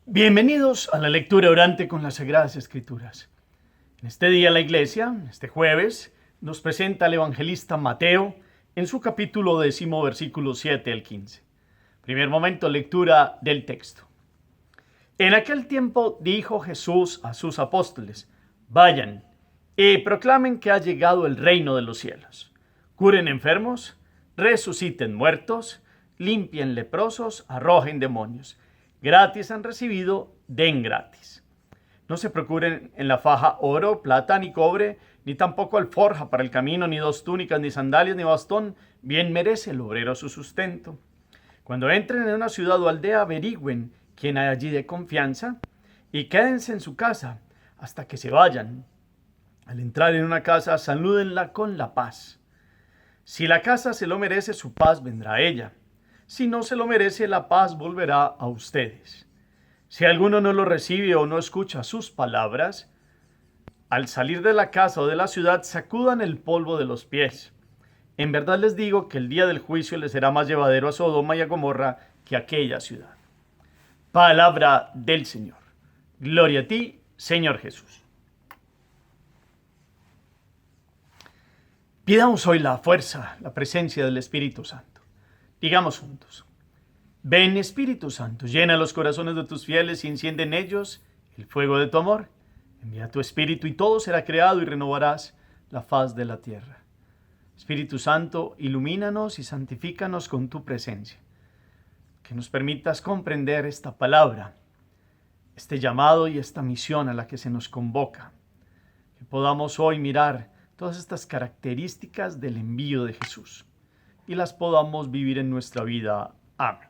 Bienvenidos a la lectura orante con las Sagradas Escrituras. En este día la Iglesia, este jueves, nos presenta al evangelista Mateo en su capítulo 10, versículos 7 al 15. Primer momento, lectura del texto. En aquel tiempo dijo Jesús a sus apóstoles: vayan y proclamen que ha llegado el reino de los cielos. Curen enfermos, resuciten muertos, limpien leprosos, arrojen demonios. Gratis han recibido, den gratis. No se procuren en la faja oro, plata ni cobre, ni tampoco alforja para el camino, ni dos túnicas, ni sandalias, ni bastón. Bien merece el obrero su sustento. Cuando entren en una ciudad o aldea, averigüen quién hay allí de confianza y quédense en su casa hasta que se vayan. Al entrar en una casa, salúdenla con la paz. Si la casa se lo merece, su paz vendrá a ella. Si no se lo merece, la paz volverá a ustedes. Si alguno no lo recibe o no escucha sus palabras, al salir de la casa o de la ciudad, sacudan el polvo de los pies. En verdad les digo que el día del juicio les será más llevadero a Sodoma y a Gomorra que a aquella ciudad. Palabra del Señor. Gloria a ti, Señor Jesús. Pidamos hoy la fuerza, la presencia del Espíritu Santo. Digamos juntos: ven, Espíritu Santo, llena los corazones de tus fieles y enciende en ellos el fuego de tu amor. Envía tu Espíritu y todo será creado y renovarás la faz de la tierra. Espíritu Santo, ilumínanos y santifícanos con tu presencia. Que nos permitas comprender esta palabra, este llamado y esta misión a la que se nos convoca. Que podamos hoy mirar todas estas características del envío de Jesús y las podamos vivir en nuestra vida. Amén.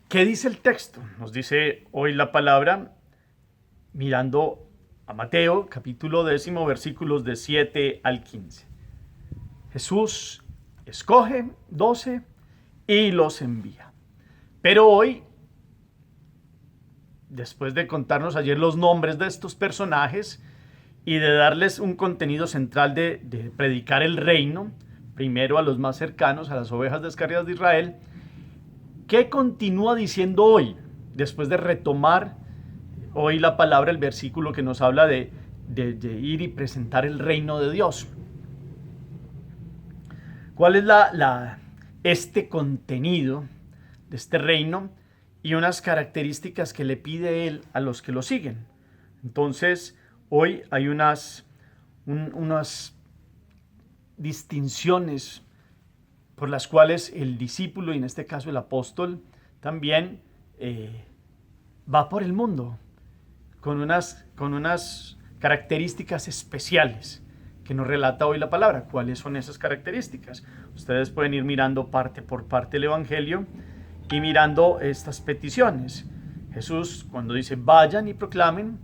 ¿Qué dice el texto? Nos dice hoy la palabra, mirando a Mateo, capítulo 10, versículos de 7 al 15. Jesús escoge 12 y los envía. Pero hoy, después de contarnos ayer los nombres de estos personajes y de darles un contenido central de predicar el reino, primero a los más cercanos, a las ovejas descarriadas de Israel, ¿qué continúa diciendo hoy? Después de retomar hoy la palabra, el versículo que nos habla de ir y presentar el reino de Dios. ¿Cuál es este contenido de este reino y unas características que le pide él a los que lo siguen? Entonces, hoy hay unas distinciones por las cuales el discípulo, y en este caso el apóstol, también va por el mundo con unas características especiales que nos relata hoy la palabra. ¿Cuáles son esas características? Ustedes pueden ir mirando parte por parte el Evangelio y mirando estas peticiones. Jesús, cuando dice vayan y proclamen,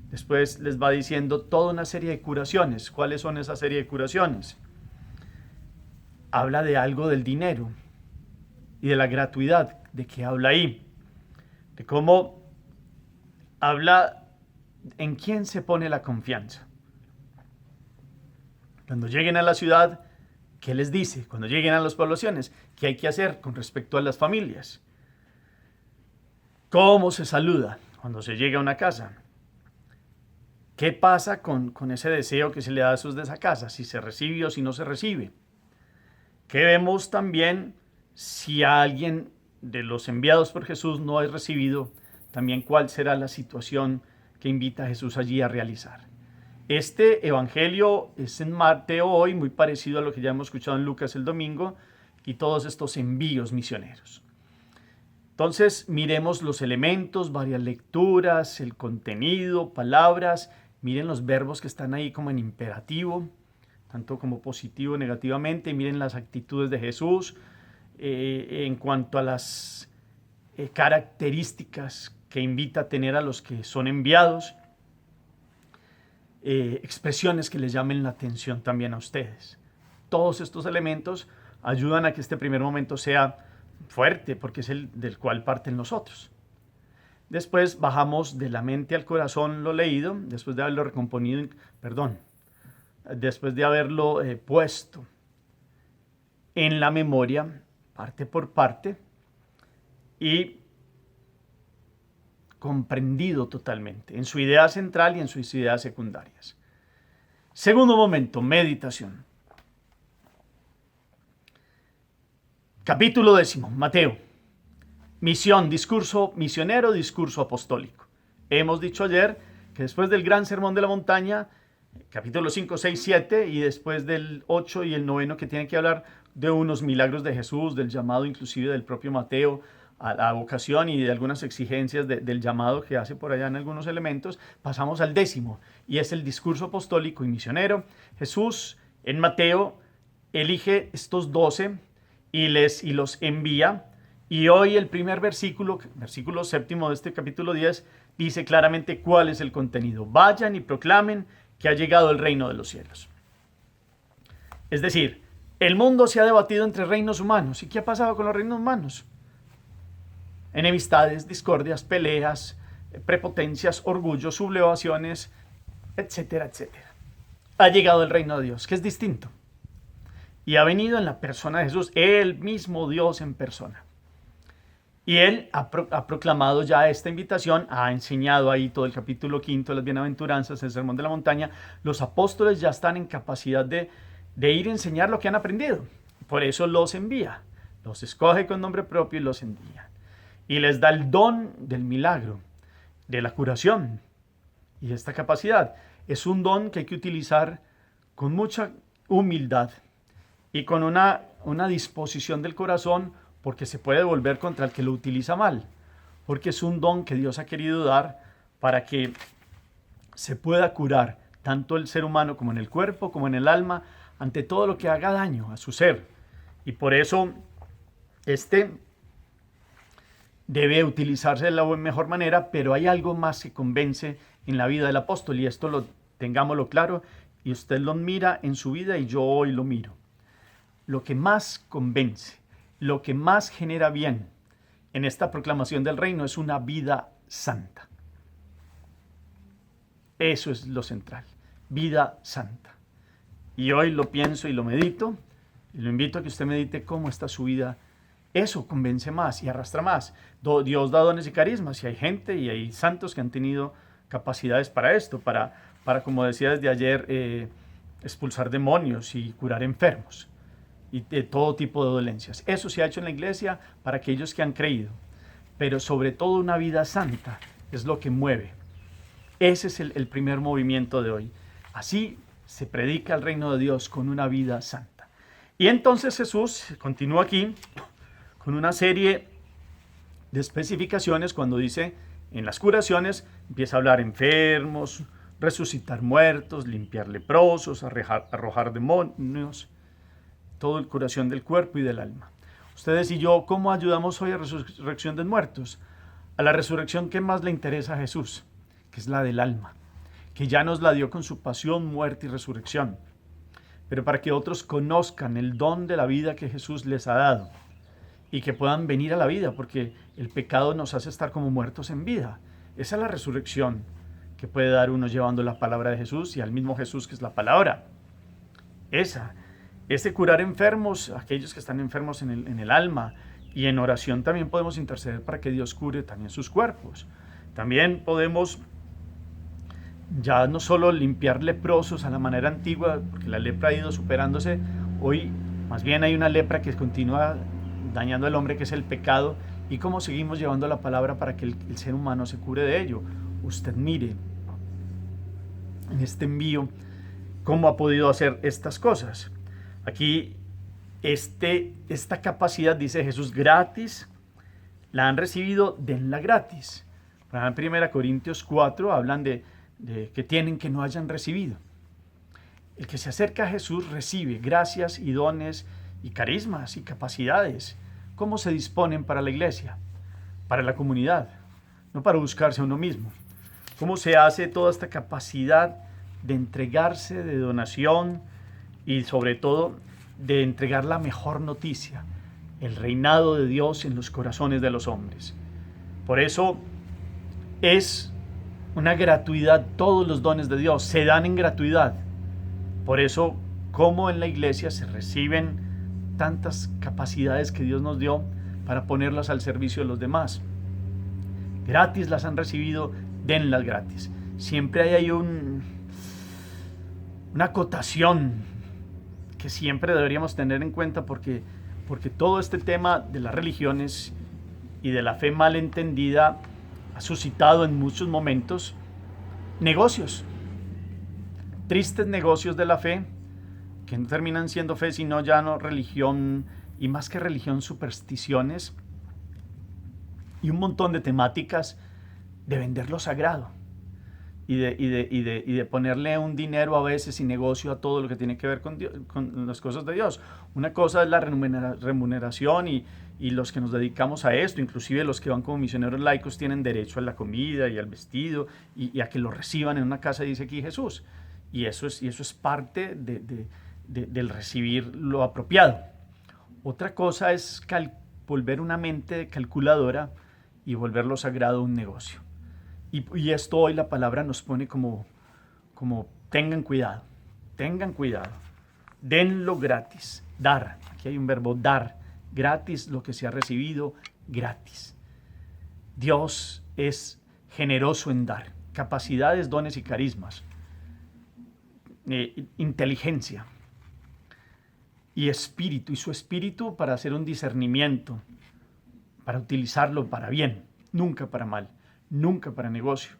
después les va diciendo toda una serie de curaciones. ¿Cuáles son esa serie de curaciones? Habla de algo del dinero y de la gratuidad. ¿De qué habla ahí? De cómo habla en quién se pone la confianza. Cuando lleguen a la ciudad, ¿qué les dice? Cuando lleguen a las poblaciones, ¿qué hay que hacer con respecto a las familias? ¿Cómo se saluda cuando se llega a una casa? ¿Qué pasa con ese deseo que se le da a esos de esa casa? Si se recibe o si no se recibe. ¿Qué vemos también si a alguien de los enviados por Jesús no es recibido? También cuál será la situación que invita a Jesús allí a realizar. Este evangelio es en Mateo hoy, muy parecido a lo que ya hemos escuchado en Lucas el domingo, y todos estos envíos misioneros. Entonces, miremos los elementos, varias lecturas, el contenido, palabras. Miren los verbos que están ahí como en imperativo, tanto como positivo, negativamente. Miren las actitudes de Jesús en cuanto a las características que invita a tener a los que son enviados. Expresiones que les llamen la atención también a ustedes. Todos estos elementos ayudan a que este primer momento sea fuerte, porque es el del cual parten los otros. Después bajamos de la mente al corazón lo leído, después de haberlo recomponido, después de haberlo puesto en la memoria, parte por parte, y comprendido totalmente, en su idea central y en sus ideas secundarias. Segundo momento, meditación. Capítulo 10, Mateo. Misión, discurso misionero, discurso apostólico. Hemos dicho ayer que después del gran sermón de la montaña, capítulos 5, 6, 7, y después del 8 y el 9 que tienen que hablar de unos milagros de Jesús, del llamado inclusive del propio Mateo a la vocación y de algunas exigencias del llamado que hace por allá en algunos elementos, pasamos al 10 y es el discurso apostólico y misionero. Jesús en Mateo elige estos 12 y los envía. Y hoy el primer versículo 7 de este capítulo 10, dice claramente cuál es el contenido. Vayan y proclamen que ha llegado el reino de los cielos. Es decir, el mundo se ha debatido entre reinos humanos. ¿Y qué ha pasado con los reinos humanos? Enemistades, discordias, peleas, prepotencias, orgullos, sublevaciones, etcétera, etcétera. Ha llegado el reino de Dios, que es distinto. Y ha venido en la persona de Jesús, el mismo Dios en persona. Y él ha proclamado ya esta invitación, ha enseñado ahí todo el capítulo 5 de las bienaventuranzas, el sermón de la montaña. Los apóstoles ya están en capacidad de ir a enseñar lo que han aprendido. Por eso los envía, los escoge con nombre propio y los envía. Y les da el don del milagro, de la curación. Y esta capacidad es un don que hay que utilizar con mucha humildad y con una disposición del corazón, porque se puede volver contra el que lo utiliza mal, porque es un don que Dios ha querido dar para que se pueda curar tanto el ser humano como en el cuerpo, como en el alma, ante todo lo que haga daño a su ser. Y por eso debe utilizarse de la mejor manera, pero hay algo más que convence en la vida del apóstol, y esto tengámoslo claro, y usted lo mira en su vida y yo hoy lo miro. Lo que más convence, lo que más genera bien en esta proclamación del reino es una vida santa. Eso es lo central, vida santa. Y hoy lo pienso y lo medito, y lo invito a que usted medite cómo está su vida. Eso convence más y arrastra más. Dios da dones y carismas, y hay gente y hay santos que han tenido capacidades para esto, para como decía desde ayer, expulsar demonios y curar enfermos y de todo tipo de dolencias. Eso se ha hecho en la iglesia para aquellos que han creído, pero sobre todo una vida santa es lo que mueve. Ese es el primer movimiento de hoy. Así se predica el reino de Dios, con una vida santa. Y entonces Jesús continúa aquí con una serie de especificaciones cuando dice en las curaciones, empieza a hablar enfermos, resucitar muertos, limpiar leprosos, arrojar demonios, toda la curación del cuerpo y del alma. Ustedes y yo, ¿cómo ayudamos hoy a la resurrección de muertos? A la resurrección que más le interesa a Jesús, que es la del alma, que ya nos la dio con su pasión, muerte y resurrección. Pero para que otros conozcan el don de la vida que Jesús les ha dado y que puedan venir a la vida, porque el pecado nos hace estar como muertos en vida. Esa es la resurrección que puede dar uno llevando la palabra de Jesús y al mismo Jesús, que es la palabra. Ese curar enfermos, aquellos que están enfermos en el alma, y en oración también podemos interceder para que Dios cure también sus cuerpos. También podemos ya no solo limpiar leprosos a la manera antigua, porque la lepra ha ido superándose. Hoy más bien hay una lepra que continúa dañando al hombre, que es el pecado, y cómo seguimos llevando la palabra para que el ser humano se cure de ello. Usted mire en este envío cómo ha podido hacer estas cosas. Aquí esta capacidad, dice Jesús, gratis, la han recibido, denla gratis. En 1 Corintios 4 hablan de que tienen que no hayan recibido. El que se acerca a Jesús recibe gracias y dones y carismas y capacidades. ¿Cómo se disponen para la iglesia? Para la comunidad, no para buscarse a uno mismo. ¿Cómo se hace toda esta capacidad de entregarse, de donación y sobre todo de entregar la mejor noticia, el reinado de Dios en los corazones de los hombres? Por eso es una gratuidad, todos los dones de Dios se dan en gratuidad. Por eso, como en la iglesia se reciben tantas capacidades que Dios nos dio para ponerlas al servicio de los demás. Gratis las han recibido, denlas gratis. Siempre hay ahí una acotación que siempre deberíamos tener en cuenta porque todo este tema de las religiones y de la fe mal entendida ha suscitado en muchos momentos negocios, tristes negocios de la fe que no terminan siendo fe sino ya no religión, y más que religión, supersticiones y un montón de temáticas de vender lo sagrado y de ponerle un dinero a veces y negocio a todo lo que tiene que ver con, Dios, con las cosas de Dios. Una cosa es la remuneración y los que nos dedicamos a esto, inclusive los que van como misioneros laicos, tienen derecho a la comida y al vestido y a que lo reciban en una casa, dice aquí Jesús. Y eso es parte del recibir lo apropiado. Otra cosa es volver una mente calculadora y volver lo sagrado un negocio. Y esto hoy la palabra nos pone como tengan cuidado, denlo gratis, dar, aquí hay un verbo dar, gratis lo que se ha recibido, gratis. Dios es generoso en dar, capacidades, dones y carismas, inteligencia y espíritu, y su espíritu para hacer un discernimiento, para utilizarlo para bien, nunca para mal. Nunca para negocio,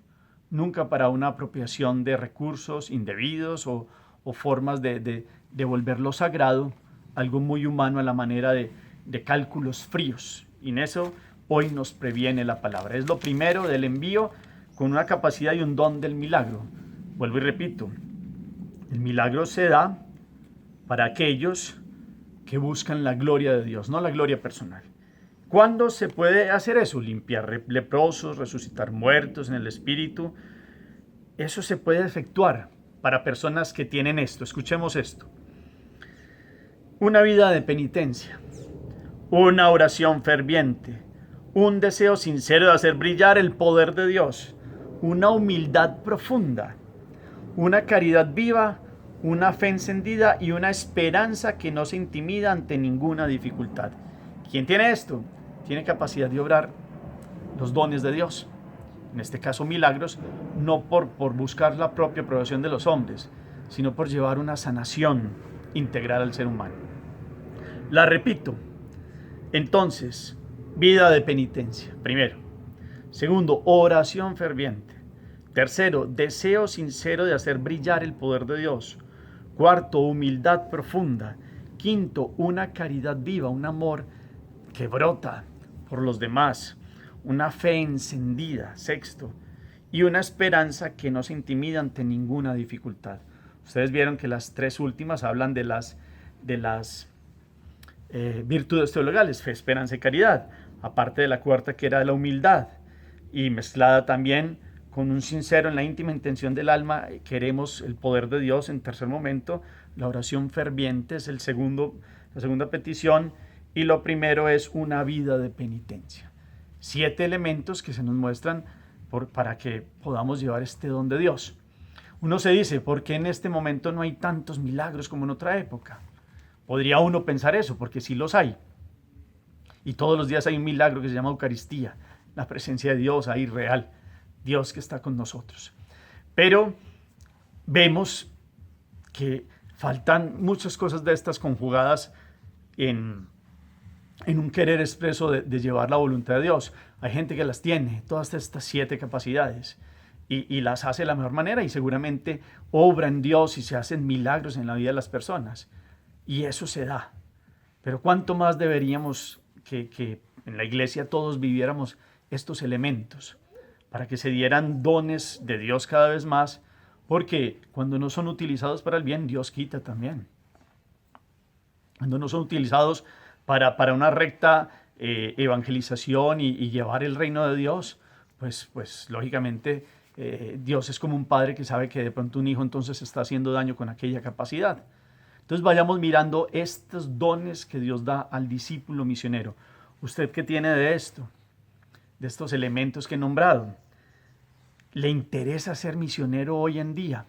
nunca para una apropiación de recursos indebidos o formas de volverlo sagrado, algo muy humano a la manera de cálculos fríos. Y en eso hoy nos previene la palabra. Es lo primero del envío con una capacidad y un don del milagro. Vuelvo y repito, el milagro se da para aquellos que buscan la gloria de Dios, no la gloria personal. ¿Cuándo se puede hacer eso? Limpiar leprosos, resucitar muertos en el espíritu. Eso se puede efectuar para personas que tienen esto. Escuchemos esto. Una vida de penitencia, una oración ferviente, un deseo sincero de hacer brillar el poder de Dios, una humildad profunda, una caridad viva, una fe encendida y una esperanza que no se intimida ante ninguna dificultad. ¿Quién tiene esto? Tiene capacidad de obrar los dones de Dios, en este caso milagros, no por buscar la propia aprobación de los hombres, sino por llevar una sanación integral al ser humano. La repito. Entonces, vida de penitencia, primero. Segundo, oración ferviente. Tercero, deseo sincero de hacer brillar el poder de Dios. Cuarto, humildad profunda. Quinto, una caridad viva, un amor que brota por los demás, una fe encendida. Sexto, y una esperanza que no se intimida ante ninguna dificultad. Ustedes vieron que las tres últimas hablan de las virtudes teologales, fe, esperanza y caridad, aparte de la cuarta que era la humildad, y mezclada también con un sincero en la íntima intención del alma, queremos el poder de Dios. En tercer momento, la oración ferviente es la segunda petición, y lo primero es una vida de penitencia. 7 elementos que se nos muestran para que podamos llevar este don de Dios. Uno se dice, ¿por qué en este momento no hay tantos milagros como en otra época? Podría uno pensar eso, porque sí los hay. Y todos los días hay un milagro que se llama Eucaristía, la presencia de Dios ahí real, Dios que está con nosotros. Pero vemos que faltan muchas cosas de estas conjugadas en un querer expreso de llevar la voluntad de Dios. Hay gente que las tiene, todas estas 7 capacidades, y las hace de la mejor manera, y seguramente obra en Dios y se hacen milagros en la vida de las personas. Y eso se da. Pero ¿cuánto más deberíamos que en la iglesia todos viviéramos estos elementos para que se dieran dones de Dios cada vez más? Porque cuando no son utilizados para el bien, Dios quita también. Cuando no son utilizados para una recta evangelización y llevar el reino de Dios, pues lógicamente Dios es como un padre que sabe que de pronto un hijo entonces está haciendo daño con aquella capacidad. Entonces vayamos mirando estos dones que Dios da al discípulo misionero. ¿Usted qué tiene de esto? De estos elementos que he nombrado. ¿Le interesa ser misionero hoy en día?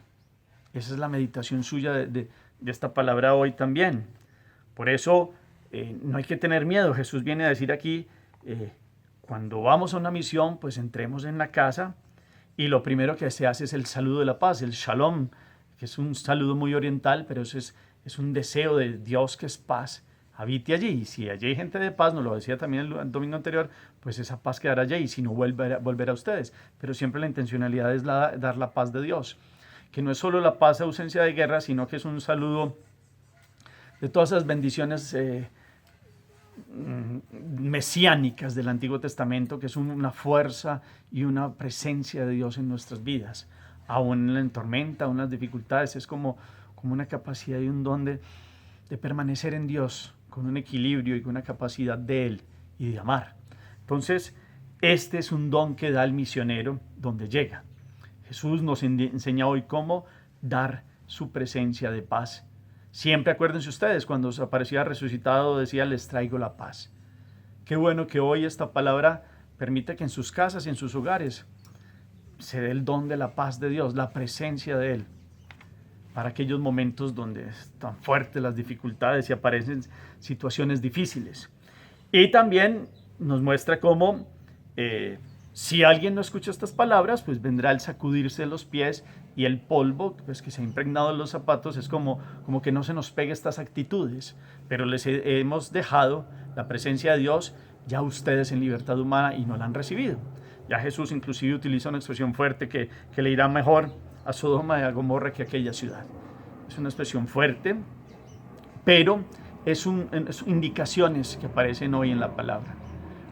Esa es la meditación suya de esta palabra hoy también. Por eso no hay que tener miedo. Jesús viene a decir aquí, cuando vamos a una misión, pues entremos en la casa y lo primero que se hace es el saludo de la paz, el shalom, que es un saludo muy oriental, pero eso es un deseo de Dios que es paz, habite allí. Y si allí hay gente de paz, nos lo decía también el domingo anterior, pues esa paz quedará allí y si no volverá a ustedes. Pero siempre la intencionalidad es dar la paz de Dios, que no es solo la paz de ausencia de guerra, sino que es un saludo de todas esas bendiciones mesiánicas del Antiguo Testamento, que es una fuerza y una presencia de Dios en nuestras vidas. Aún en la tormenta, aún en las dificultades, es como una capacidad y un don de permanecer en Dios, con un equilibrio y con una capacidad de Él y de amar. Entonces, este es un don que da el misionero donde llega. Jesús nos enseña hoy cómo dar su presencia de paz. Siempre acuérdense ustedes, cuando aparecía resucitado decía, les traigo la paz. Qué bueno que hoy esta palabra permite que en sus casas y en sus hogares se dé el don de la paz de Dios, la presencia de Él, para aquellos momentos donde están fuertes las dificultades y aparecen situaciones difíciles. Y también nos muestra cómo si alguien no escucha estas palabras, pues vendrá el sacudirse de los pies y el polvo pues, que se ha impregnado en los zapatos, es como que no se nos pegue estas actitudes, pero les hemos dejado la presencia de Dios ya ustedes en libertad humana y no la han recibido. Ya Jesús inclusive utiliza una expresión fuerte que le irá mejor a Sodoma y a Gomorra que a aquella ciudad. Es una expresión fuerte, pero son indicaciones que aparecen hoy en la palabra.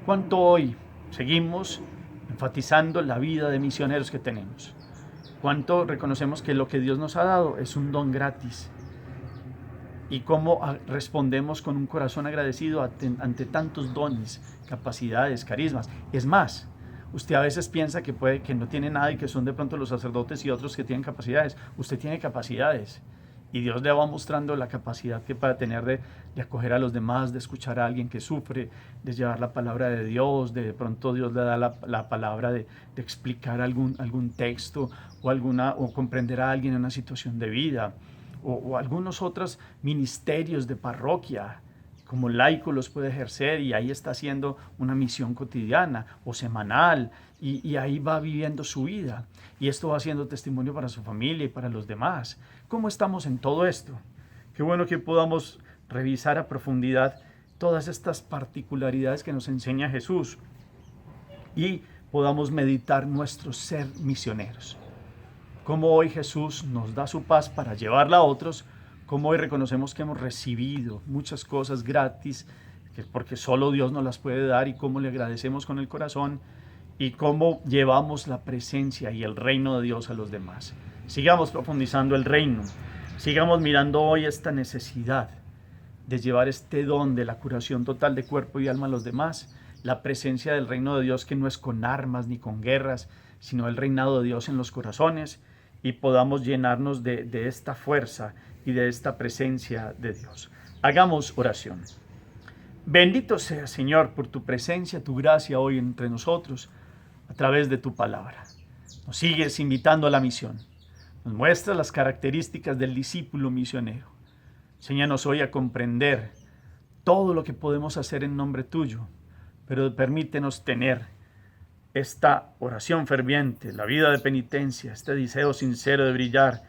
¿Cuánto hoy seguimos enfatizando la vida de misioneros que tenemos? ¿Cuánto reconocemos que lo que Dios nos ha dado es un don gratis? ¿Y cómo respondemos con un corazón agradecido ante tantos dones, capacidades, carismas? Es más, usted a veces piensa que no tiene nada y que son de pronto los sacerdotes y otros que tienen capacidades. Usted tiene capacidades y Dios le va mostrando la capacidad que para tener de acoger a los demás, de escuchar a alguien que sufre, de llevar la palabra de Dios, de pronto Dios le da la palabra de explicar algún texto o comprender a alguien en una situación de vida, o algunos otros ministerios de parroquia. Como laico los puede ejercer y ahí está haciendo una misión cotidiana o semanal y ahí va viviendo su vida y esto va siendo testimonio para su familia y para los demás. ¿Cómo estamos en todo esto? Qué bueno que podamos revisar a profundidad todas estas particularidades que nos enseña Jesús y podamos meditar nuestro ser misioneros. Cómo hoy Jesús nos da su paz para llevarla a otros, cómo hoy reconocemos que hemos recibido muchas cosas gratis, porque solo Dios nos las puede dar y cómo le agradecemos con el corazón y cómo llevamos la presencia y el reino de Dios a los demás. Sigamos profundizando el reino, sigamos mirando hoy esta necesidad de llevar este don de la curación total de cuerpo y alma a los demás, la presencia del reino de Dios que no es con armas ni con guerras, sino el reinado de Dios en los corazones y podamos llenarnos de esta fuerza y de esta presencia de Dios. Hagamos oración. Bendito sea, Señor, por tu presencia, tu gracia hoy entre nosotros, a través de tu palabra. Nos sigues invitando a la misión. Nos muestras las características del discípulo misionero. Enséñanos hoy a comprender todo lo que podemos hacer en nombre tuyo, pero permítenos tener esta oración ferviente, la vida de penitencia, este deseo sincero de brillar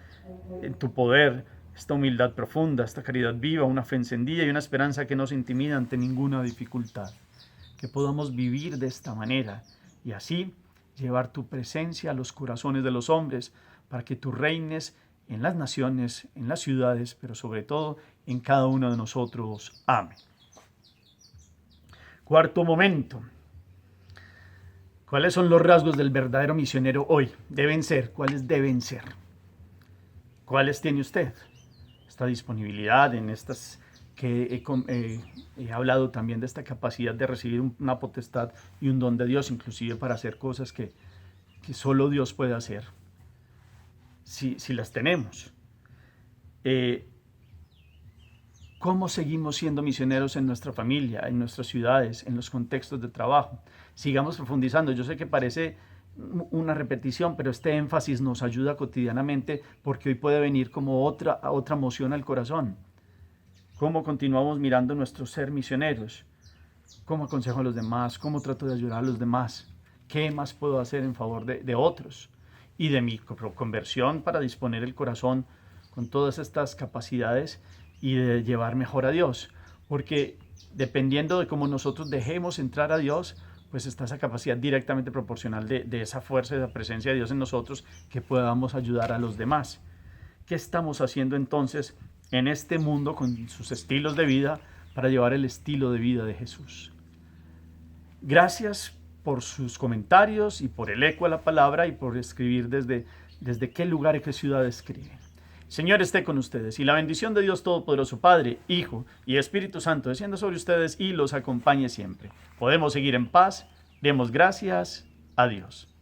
en tu poder, esta humildad profunda, esta caridad viva, una fe encendida y una esperanza que no se intimida ante ninguna dificultad. Que podamos vivir de esta manera y así llevar tu presencia a los corazones de los hombres para que tú reines en las naciones, en las ciudades, pero sobre todo en cada uno de nosotros. Amén. Cuarto momento. ¿Cuáles son los rasgos del verdadero misionero hoy? ¿Cuáles deben ser? ¿Cuáles tiene usted? Esta disponibilidad en estas que he hablado también de esta capacidad de recibir una potestad y un don de Dios, inclusive para hacer cosas que solo Dios puede hacer, si las tenemos. ¿Cómo seguimos siendo misioneros en nuestra familia, en nuestras ciudades, en los contextos de trabajo? Sigamos profundizando. Yo sé que parece una repetición, pero este énfasis nos ayuda cotidianamente porque hoy puede venir como otra emoción al corazón. ¿Cómo continuamos mirando nuestro ser misioneros? ¿Cómo aconsejo a los demás? ¿Cómo trato de ayudar a los demás? ¿Qué más puedo hacer en favor de otros? Y de mi conversión para disponer el corazón con todas estas capacidades y de llevar mejor a Dios. Porque dependiendo de cómo nosotros dejemos entrar a Dios, pues está esa capacidad directamente proporcional de esa fuerza, de esa presencia de Dios en nosotros, que podamos ayudar a los demás. ¿Qué estamos haciendo entonces en este mundo con sus estilos de vida para llevar el estilo de vida de Jesús? Gracias por sus comentarios y por el eco a la palabra y por escribir desde qué lugar y qué ciudad escriben. Señor esté con ustedes y la bendición de Dios Todopoderoso, Padre, Hijo y Espíritu Santo descienda sobre ustedes y los acompañe siempre. Podemos seguir en paz. Demos gracias a Dios.